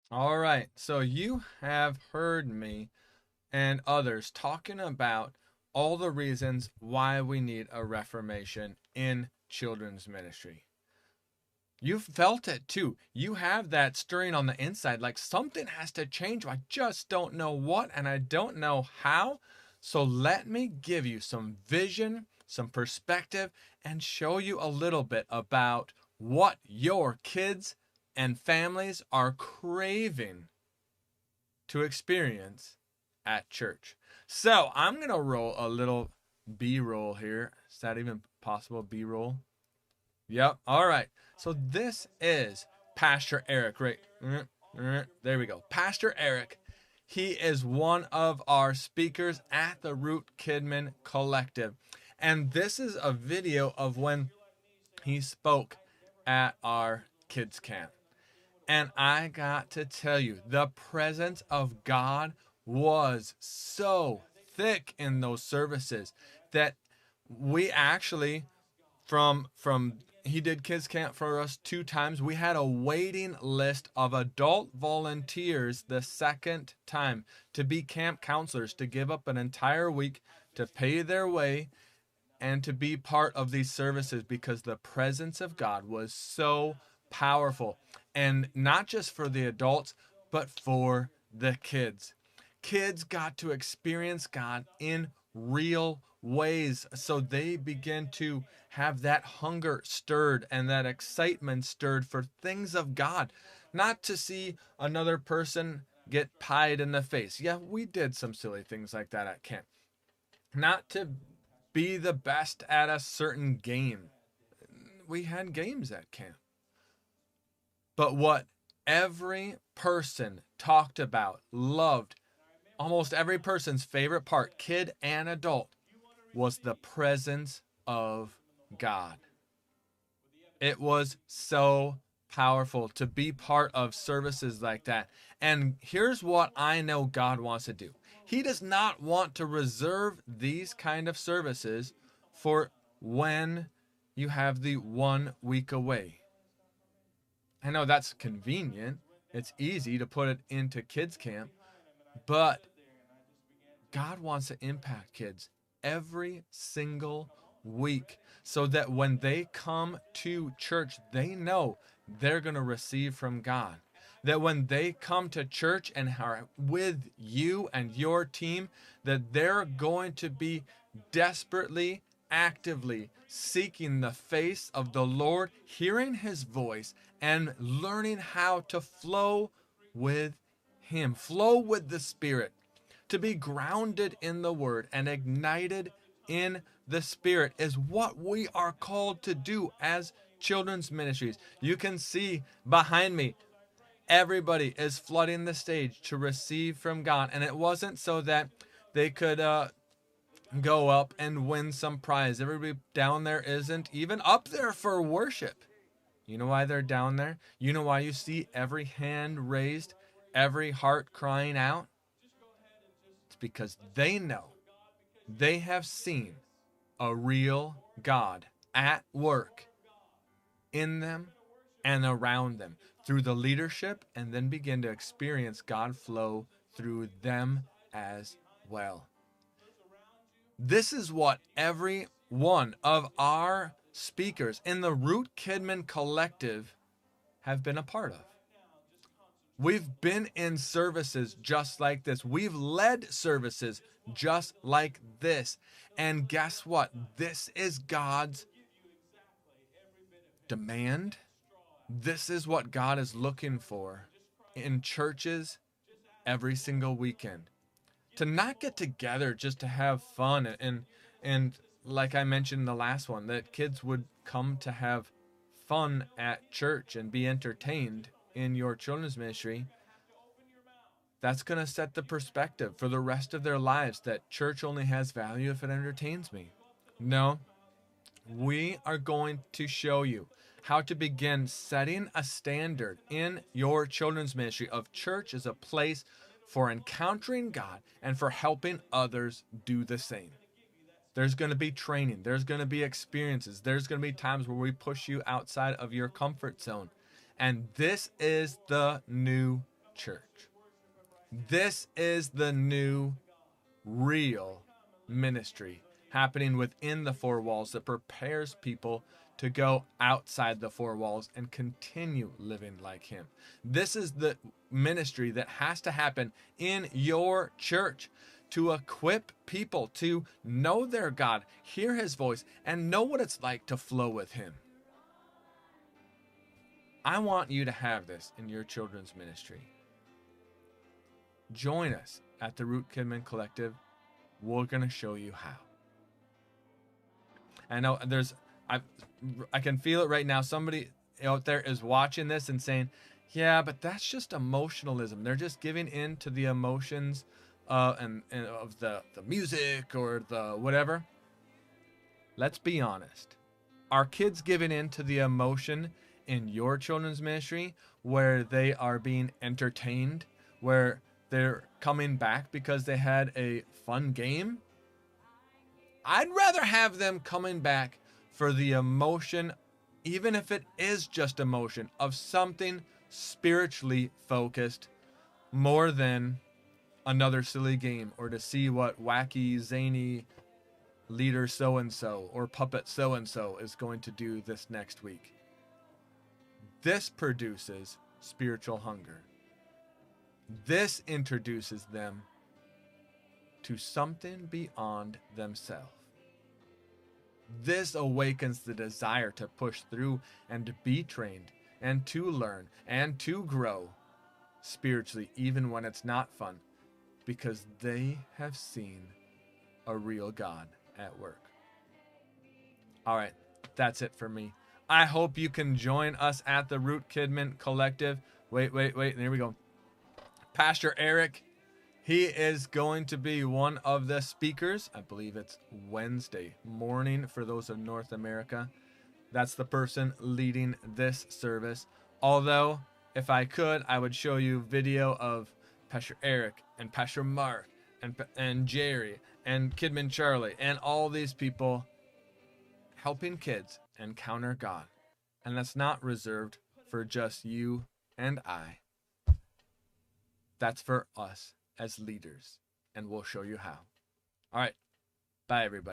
All right. So you have heard me and others talking about all the reasons why we need a reformation in children's ministry. You've felt it too. You have that stirring on the inside, like something has to change. I just don't know what and I don't know how. So let me give you some vision, some perspective, and show you a little bit about what your kids and families are craving to experience at church. So I'm going to roll a little B roll here. Is that even possible? B roll? Yep. All right. So this is Pastor Eric, right? There we go. Pastor Eric. He is one of our speakers at the Root KidMin Collective. And this is a video of when he spoke at our kids camp. And I got to tell you, the presence of God was so thick in those services that we actually from he did kids camp for us 2 times. We had a waiting list of adult volunteers the second time to be camp counselors, to give up an entire week to pay their way and to be part of these services because the presence of God was so powerful. And not just for the adults, but for the kids. Kids got to experience God in real ways. So they begin to have that hunger stirred and that excitement stirred for things of God. Not to see another person get pied in the face. Yeah, we did some silly things like that at camp. Not to be the best at a certain game. We had games at camp. But what every person talked about, loved, almost every person's favorite part, kid and adult, was the presence of God. It was so powerful to be part of services like that. And here's what I know God wants to do. He does not want to reserve these kind of services for when you have the 1 week away. I know that's convenient. It's easy to put it into kids camp, but God wants to impact kids every single week so that when they come to church, they know they're going to receive from God. That when they come to church and are with you and your team, that they're going to be desperately, actively seeking the face of the Lord, hearing his voice, and learning how to flow with him, flow with the Spirit, to be grounded in the word and ignited in the spirit is what we are called to do as children's ministries. You can see behind me, everybody is flooding the stage to receive from God. And it wasn't so that they could go up and win some prize. Everybody down there isn't even up there for worship. You know why they're down there? You know why you see every hand raised, every heart crying out? It's because they know, they have seen a real God at work in them and around them through the leadership, and then begin to experience God flow through them as well. This is what every one of our speakers in the Root KidMin Collective have been a part of. We've been in services just like this. We've led services just like this. And guess what? This is God's demand. This is what God is looking for in churches every single weekend. To not get together just to have fun and like I mentioned in the last one, that kids would come to have fun at church and be entertained in your children's ministry. That's going to set the perspective for the rest of their lives that church only has value if it entertains me. No, we are going to show you how to begin setting a standard in your children's ministry of church as a place for encountering God and for helping others do the same. There's going to be training, there's going to be experiences, there's going to be times where we push you outside of your comfort zone. And this is the new church. This is the new, real ministry happening within the four walls that prepares people to go outside the four walls and continue living like him. This is the ministry that has to happen in your church to equip people to know their God, hear his voice, and know what it's like to flow with him. I want you to have this in your children's ministry. Join us at the Root KidMin Collective. We're going to show you how. I know I can feel it right now. Somebody out there is watching this and saying, yeah, but that's just emotionalism. They're just giving in to the emotions and of the music or the whatever. Let's be honest. Are kids giving in to the emotion in your children's ministry where they are being entertained, where they're coming back because they had a fun game? I'd rather have them coming back for the emotion, even if it is just emotion, of something spiritually focused more than another silly game, or to see what wacky, zany leader so-and-so or puppet so-and-so is going to do this next week. This produces spiritual hunger. This introduces them to something beyond themselves. This awakens the desire to push through and to be trained and to learn and to grow spiritually, even when it's not fun, because they have seen a real God at work. All right, that's it for me. I hope you can join us at the Root KidMin Collective. Wait, there we go. Pastor Eric, he is going to be one of the speakers. I believe it's Wednesday morning for those of North America. That's the person leading this service. Although, if I could, I would show you video of Pastor Eric and Pastor Mark and Jerry and KidMin Charlie and all these people helping kids encounter God. And that's not reserved for just you and I. That's for us as leaders, and we'll show you how. All right. Bye, everybody.